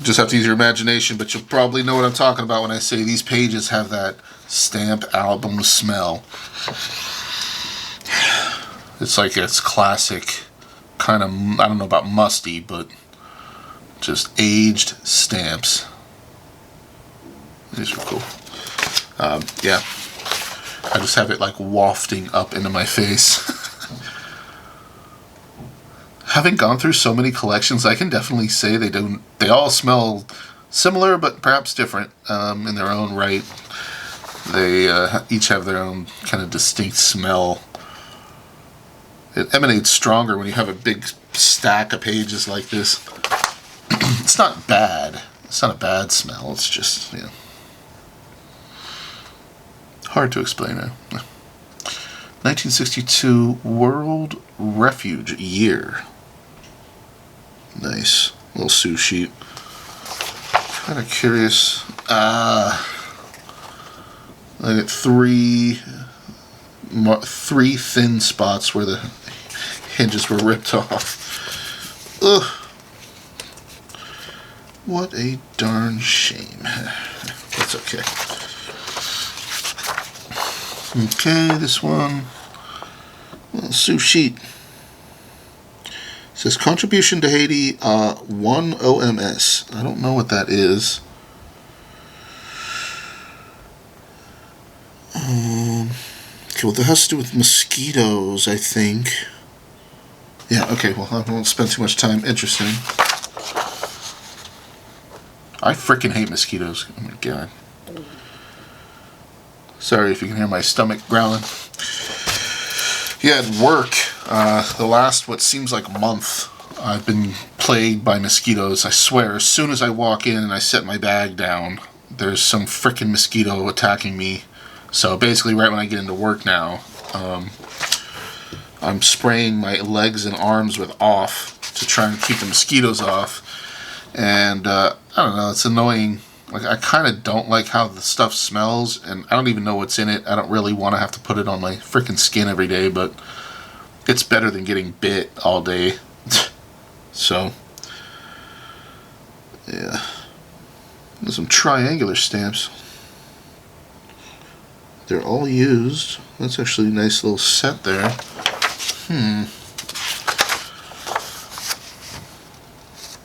just have to use your imagination, but you'll probably know what I'm talking about when I say these pages have that stamp album smell. It's like it's classic, kind of, I don't know about musty, but just aged stamps. These are cool. Yeah, I just have it like wafting up into my face. Having gone through so many collections, I can definitely say they all smell similar, but perhaps different in their own right. They each have their own kind of distinct smell. It emanates stronger when you have a big stack of pages like this. It's not bad. It's not a bad smell. It's just, you know, hard to explain now. 1962 World Refuge Year. Nice little sous sheet. Kind of curious. I get three thin spots where the hinges were ripped off. Ugh. What a darn shame. That's okay. Okay, this one. Little sous sheet. It says contribution to Haiti, 1 OMS. I don't know what that is. Okay, well, that has to do with mosquitoes, I think. Yeah, okay, well, I won't spend too much time. Interesting. I frickin' hate mosquitoes. Oh my god. Sorry if you can hear my stomach growling. Yeah, at work, the last what seems like a month, I've been plagued by mosquitoes. I swear, as soon as I walk in and I set my bag down, there's some frickin' mosquito attacking me. So basically, right when I get into work now, I'm spraying my legs and arms with off to try and keep the mosquitoes off. And I don't know, it's annoying. Like, I kind of don't like how the stuff smells, and I don't even know what's in it. I don't really want to have to put it on my freaking skin every day, but it's better than getting bit all day. So, yeah. There's some triangular stamps. They're all used. That's actually a nice little set there.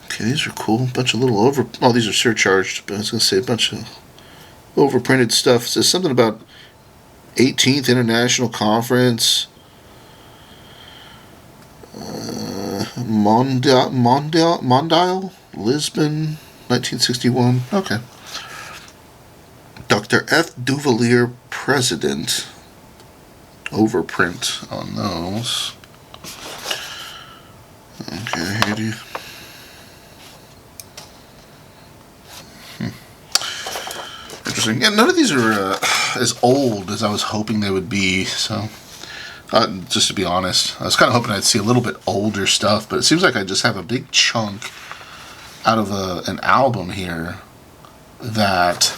Okay, these are cool. A bunch of little oh, these are surcharged, but I was going to say a bunch of overprinted stuff. It says something about 18th International Conference. Mondial? Lisbon, 1961. Okay. Dr. F. Duvalier, President. Overprint on those. Okay, Haiti. Interesting. Yeah, none of these are as old as I was hoping they would be, so just to be honest, I was kind of hoping I'd see a little bit older stuff, but it seems like I just have a big chunk out of an album here that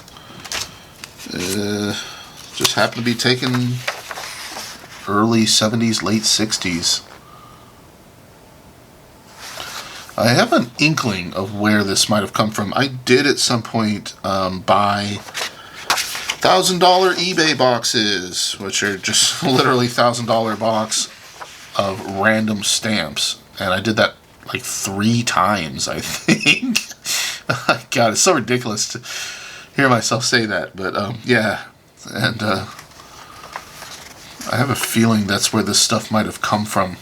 just happened to be taken early 70s, late 60s. I have an inkling of where this might have come from. I did at some point buy $1,000 eBay boxes, which are just literally $1,000 box of random stamps. And I did that like 3 times, I think. God, it's so ridiculous to hear myself say that. But yeah, and I have a feeling that's where this stuff might have come from.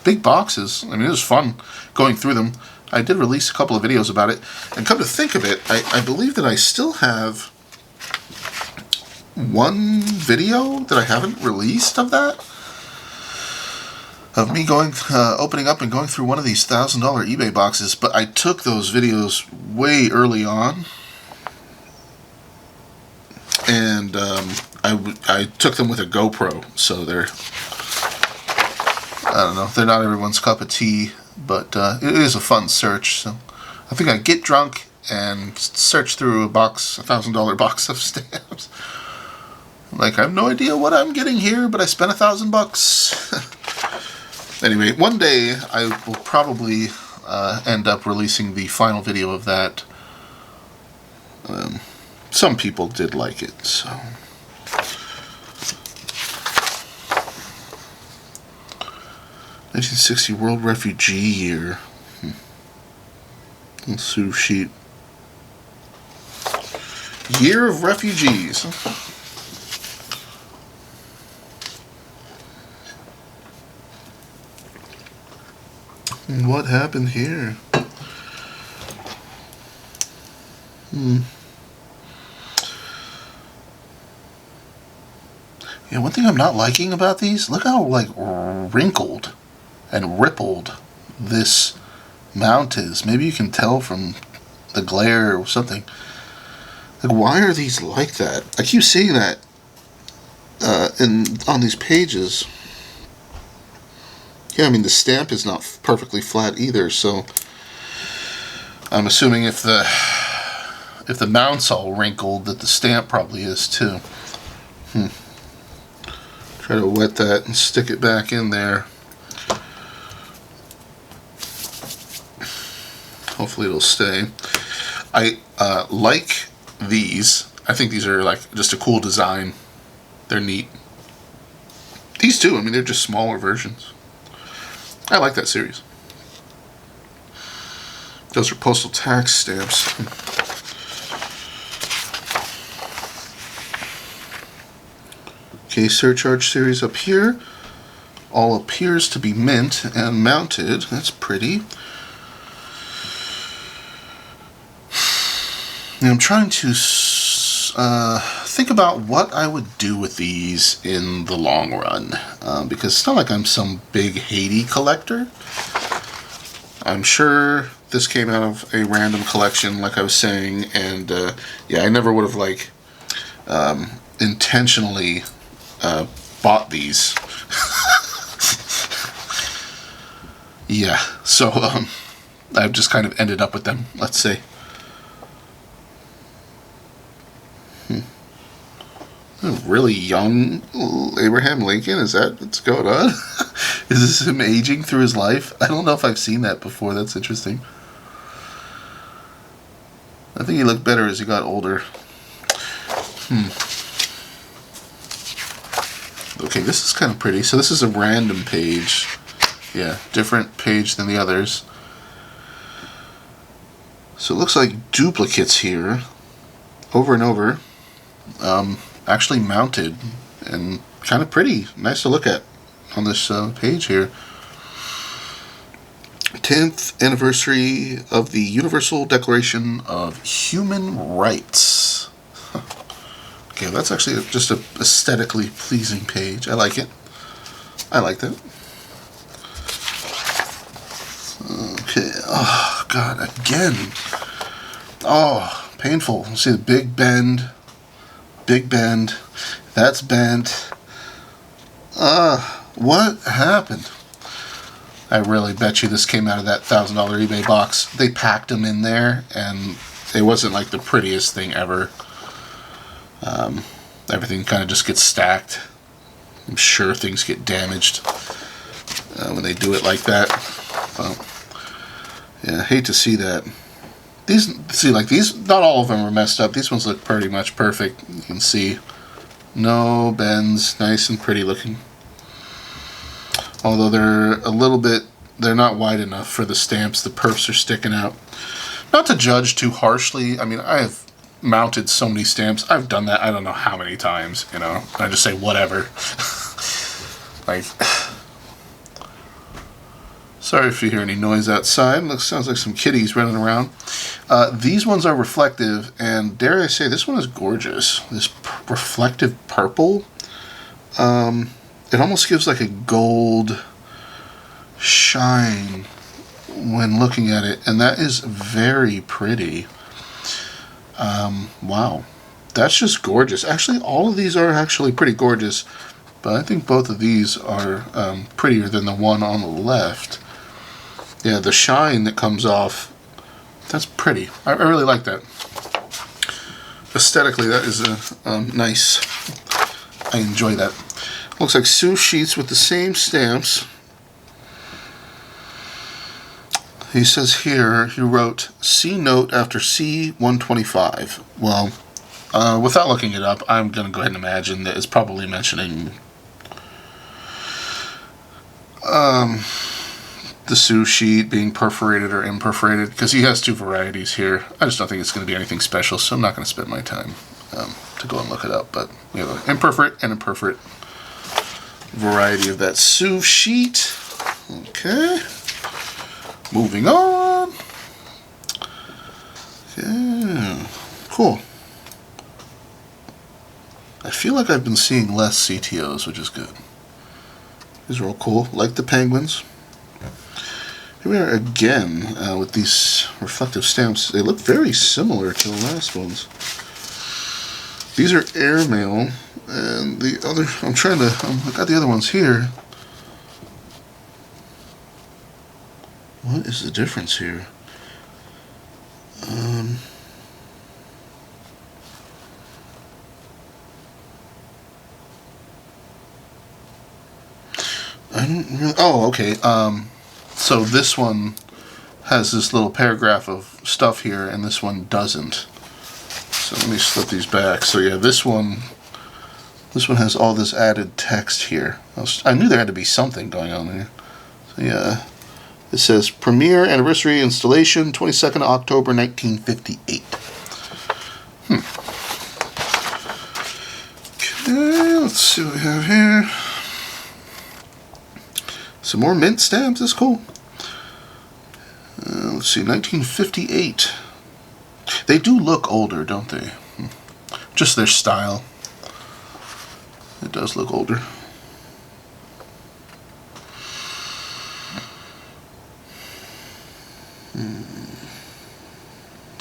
Big boxes. I mean, it was fun going through them. I did release a couple of videos about it. And come to think of it, I believe that I still have one video that I haven't released of that. Of me going, opening up and going through one of these $1,000 eBay boxes. But I took those videos way early on. And I took them with a GoPro. So they're... I don't know, they're not everyone's cup of tea, but it is a fun search. So I think I get drunk and search through a $1,000 box of stamps. Like, I have no idea what I'm getting here, but I spent $1,000. Anyway, one day I will probably end up releasing the final video of that. Some people did like it, so... 1960 World Refugee Year. Sue sheet. Year of Refugees. And what happened here? Yeah, one thing I'm not liking about these, look how like wrinkled and rippled this mount is. Maybe you can tell from the glare or something. Like, why are these like that? I keep seeing that on these pages. Yeah, I mean, the stamp is not perfectly flat either, so I'm assuming if the mount's all wrinkled, that the stamp probably is too. Try to wet that and stick it back in there. Hopefully it'll stay. I like these. I think these are like just a cool design. They're neat. These too, I mean, they're just smaller versions. I like that series. Those are postal tax stamps. Okay, surcharge series up here. All appears to be mint and mounted. That's pretty. And I'm trying to think about what I would do with these in the long run, because it's not like I'm some big Haiti collector. I'm sure this came out of a random collection, like I was saying, and yeah, I never would have like intentionally bought these. Yeah, so I've just kind of ended up with them, let's say. A really young Abraham Lincoln? Is that what's going on? Is this him aging through his life? I don't know if I've seen that before. That's interesting. I think he looked better as he got older. Okay, this is kind of pretty. So this is a random page. Yeah, different page than the others. So it looks like duplicates here. Over and over. Actually mounted and kind of pretty. Nice to look at on this page here. 10th anniversary of the Universal Declaration of Human Rights. Okay, that's actually just a aesthetically pleasing page. I like it. I like that. Okay. Oh, God, again. Oh, painful. See the big bend. Big bend. That's bent. What happened? I really bet you this came out of that $1,000 eBay box. They packed them in there, and it wasn't like the prettiest thing ever. Everything kind of just gets stacked. I'm sure things get damaged when they do it like that. Yeah, I hate to see that. These, not all of them are messed up. These ones look pretty much perfect. You can see no bends, nice and pretty looking. Although they're not wide enough for the stamps. The perfs are sticking out. Not to judge too harshly. I mean, I have mounted so many stamps. I've done that I don't know how many times, you know. I just say whatever. Like, sorry if you hear any noise outside. Sounds like some kitties running around. These ones are reflective, and dare I say, this one is gorgeous. This reflective purple. It almost gives like a gold shine when looking at it, and that is very pretty. Wow, that's just gorgeous. Actually, all of these are actually pretty gorgeous, but I think both of these are prettier than the one on the left. Yeah, the shine that comes off, that's pretty. I really like that. Aesthetically, that is nice. I enjoy that. Looks like Sue sheets with the same stamps. He says here, he wrote C note after C125. Well, without looking it up, I'm going to go ahead and imagine that it's probably mentioning the Sue sheet being perforated or imperforated, because he has two varieties here. I just don't think it's going to be anything special, so I'm not going to spend my time to go and look it up. But we have an imperforate and imperforate variety of that Sue sheet. Okay. Moving on. Yeah, cool. I feel like I've been seeing less CTOs, which is good. These are all cool, like the penguins. Here we are again with these reflective stamps. They look very similar to the last ones. These are airmail, and the other, I got the other ones here. What is the difference here? I don't really. Oh, okay. So this one has this little paragraph of stuff here, and this one doesn't. So let me slip these back. So yeah, this one has all this added text here. I knew there had to be something going on here. So yeah. It says, Premiere Anniversary Installation, 22nd October 1958. Okay, let's see what we have here. Some more mint stamps, that's cool. Let's see, 1958. They do look older, don't they? Just their style. It does look older.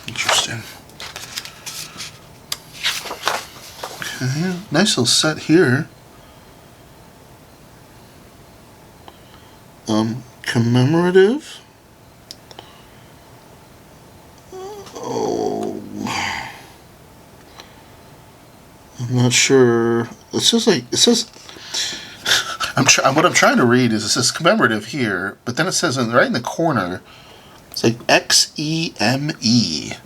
Interesting. Okay, nice little set here. Commemorative. Oh, I'm not sure. It says what I'm trying to read is it says commemorative here, but then it says right in the corner, it's like XEME.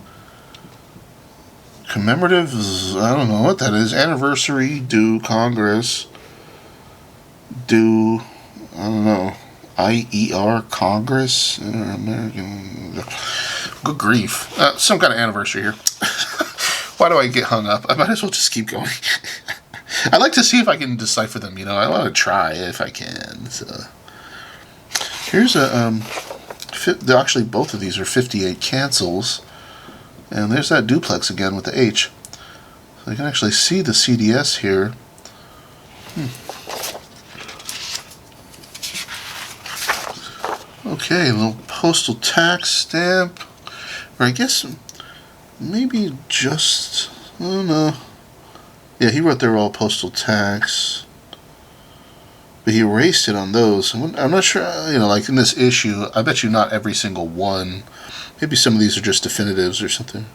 Commemorative, I don't know what that is. Anniversary, do, Congress, do, I don't know, IER, Congress, American, good grief. Some kind of anniversary here. Why do I get hung up? I might as well just keep going. I like to see if I can decipher them, you know. I want to try if I can. So here's a, actually both of these are 58 cancels. And there's that duplex again with the H. So you can actually see the CDS here. Okay, a little postal tax stamp. Or I guess maybe just, I don't know. Yeah, he wrote they were all postal tax. But he erased it on those. I'm not sure, you know, like in this issue, I bet you not every single one. Maybe some of these are just definitives or something.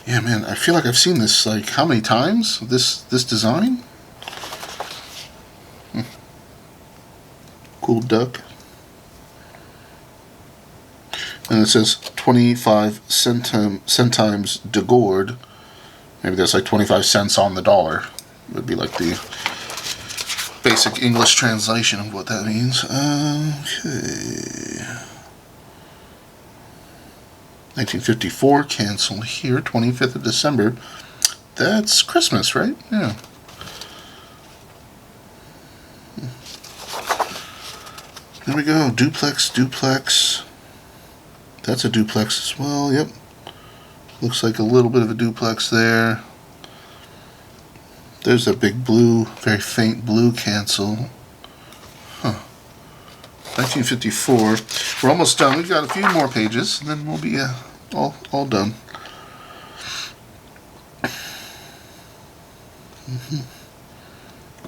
Yeah, man, I feel like I've seen this, like, how many times? This design? Cool duck. And it says 25 centimes de gourd. Maybe that's like 25 cents on the dollar. It would be like the basic English translation of what that means. Okay. 1954, cancel here, 25th of December. That's Christmas, right? Yeah. There we go, duplex. That's a duplex as well, yep. Looks like a little bit of a duplex there. There's a big blue, very faint blue cancel. Huh. 1954. We're almost done. We've got a few more pages, and then we'll be all done.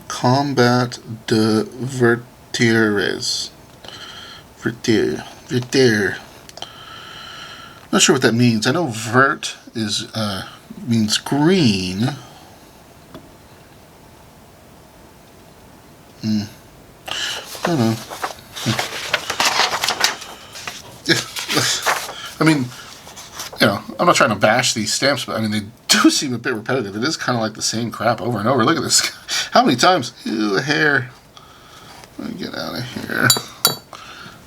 Combat de Vertires. Vertir. Not sure what that means. I know vert is means green. I don't know. I mean, you know, I'm not trying to bash these stamps, but I mean, they do seem a bit repetitive. It is kind of like the same crap over and over. Look at this. How many times? Ew, hair. Let me get out of here.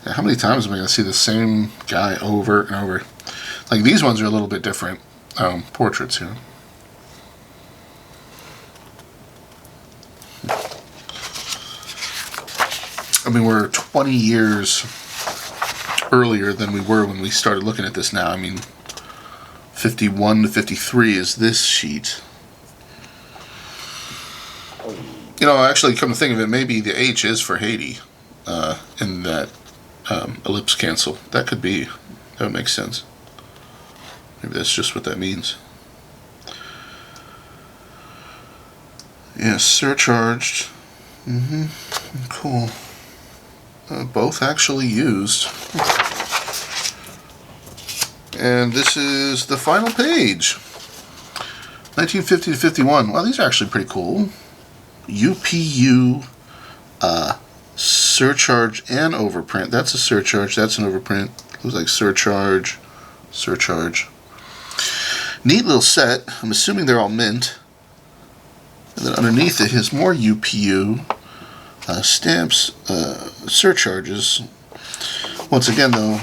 Yeah, how many times am I going to see the same guy over and over? Like, these ones are a little bit different portraits here. I mean, we're 20 years earlier than we were when we started looking at this now. I mean, 51 to 53 is this sheet. You know, actually, come to think of it, maybe the H is for Haiti in that ellipse cancel. That could be. That would make sense. Maybe that's just what that means. Yeah, surcharged. Cool. Both actually used. And this is the final page. 1950 to 51. Well, these are actually pretty cool. UPU surcharge and overprint. That's a surcharge. That's an overprint. Looks like surcharge. Neat little set. I'm assuming they're all mint. And then underneath it is more UPU stamps, surcharges. Once again, though,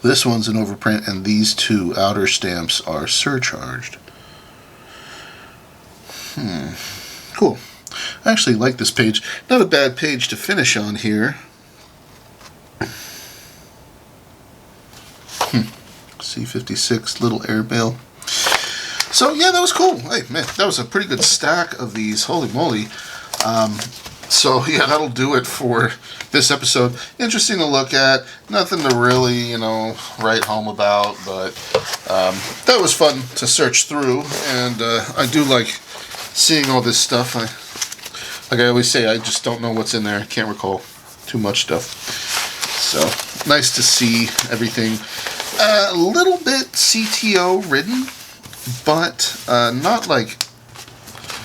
this one's an overprint, and these two outer stamps are surcharged. Cool. I actually like this page. Not a bad page to finish on here. C56 little air bale. So yeah, that was cool. Hey man, that was a pretty good stack of these. Holy moly. So yeah, that'll do it for this episode. Interesting to look at. Nothing to really, you know, write home about, but that was fun to search through, and I do like seeing all this stuff. Like I always say, I just don't know what's in there. I can't recall too much stuff. So nice to see everything. A little bit CTO ridden, but not like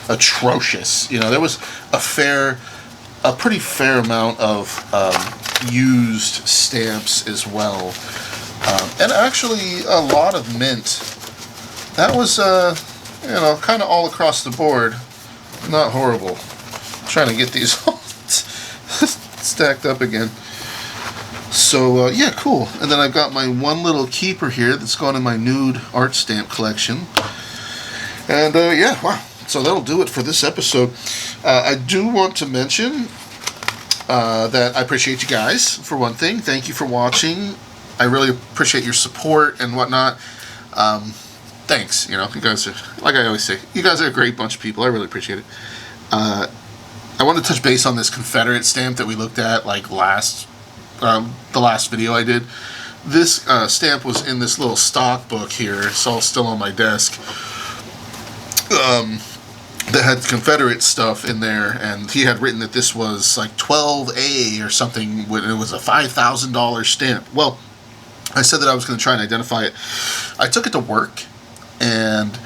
atrocious. You know, there was a pretty fair amount of used stamps as well, and actually a lot of mint. That was you know, kind of all across the board. Not horrible. I'm trying to get these all stacked up again. So yeah, cool. And then I've got my one little keeper here that's gone in my nude art stamp collection. And yeah, wow. So that'll do it for this episode. I do want to mention that I appreciate you guys, for one thing. Thank you for watching. I really appreciate your support and whatnot. Thanks. You know, you guys are, like I always say, you guys are a great bunch of people. I really appreciate it. I want to touch base on this Confederate stamp that we looked at like the last video I did. This stamp was in this little stock book here. It's all still on my desk. That had Confederate stuff in there, and he had written that this was like 12A or something when it was a $5,000 stamp. Well, I said that I was going to try and identify it. I took it to work and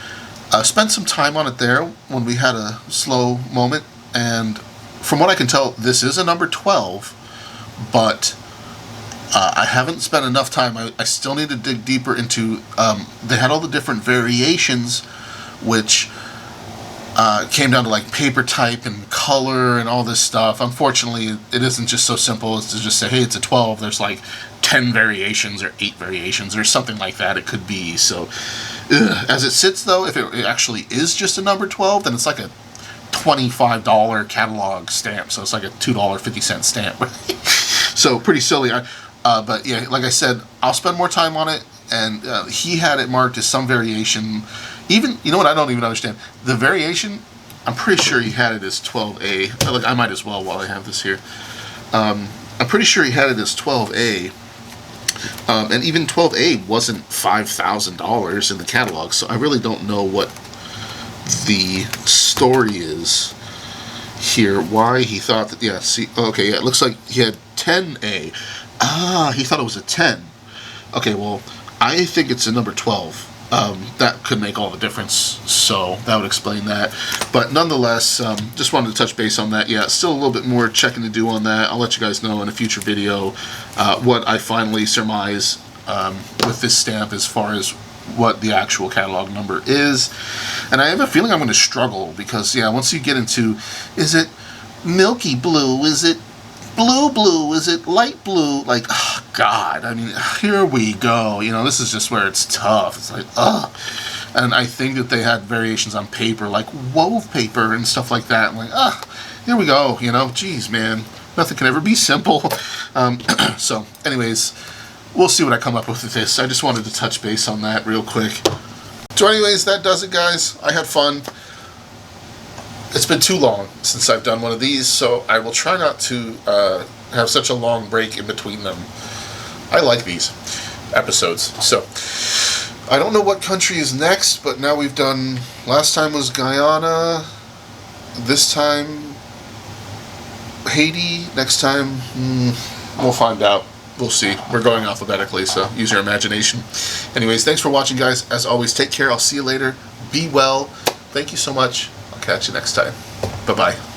spent some time on it there when we had a slow moment. And from what I can tell, this is a number 12, but I haven't spent enough time. I still need to dig deeper into. They had all the different variations, which came down to like paper type and color and all this stuff. Unfortunately, it isn't just so simple as to just say, hey, it's a 12. There's like 10 variations or 8 variations or something like that. It could be. So as it sits, though, if it actually is just a number 12, then it's like a $25 catalog stamp. So it's like a $2.50 stamp. So pretty silly. But yeah, like I said, I'll spend more time on it. And he had it marked as some variation. Even, you know what, I don't even understand. The variation, I'm pretty sure he had it as 12A. Look, I might as well while I have this here. I'm pretty sure he had it as 12A. And even 12A wasn't $5,000 in the catalog. So I really don't know what the story is here. Why he thought that, yeah, see, okay, yeah, it looks like he had 10A. Ah, he thought it was a 10. Okay, well, I think it's a number 12. That could make all the difference, so that would explain that. But nonetheless, just wanted to touch base on that. Yeah, still a little bit more checking to do on that. I'll let you guys know in a future video what I finally surmise with this stamp as far as what the actual catalog number is. And I have a feeling I'm going to struggle because, yeah, once you get into, is it milky blue? Is it blue? Is it light blue? Like, oh, God, I mean, here we go. You know, this is just where it's tough. It's like, ugh. And I think that they had variations on paper, like wove paper and stuff like that. I'm like, here we go. You know, geez, man, nothing can ever be simple. So, anyways, we'll see what I come up with this. I just wanted to touch base on that real quick. So, anyways, that does it, guys. I had fun. It's been too long since I've done one of these, so I will try not to have such a long break in between them. I like these episodes. So, I don't know what country is next, but now we've done, last time was Guyana, this time Haiti, next time, we'll find out. We'll see. We're going alphabetically, so use your imagination. Anyways, thanks for watching, guys. As always, take care. I'll see you later. Be well. Thank you so much. Catch you next time. Bye-bye.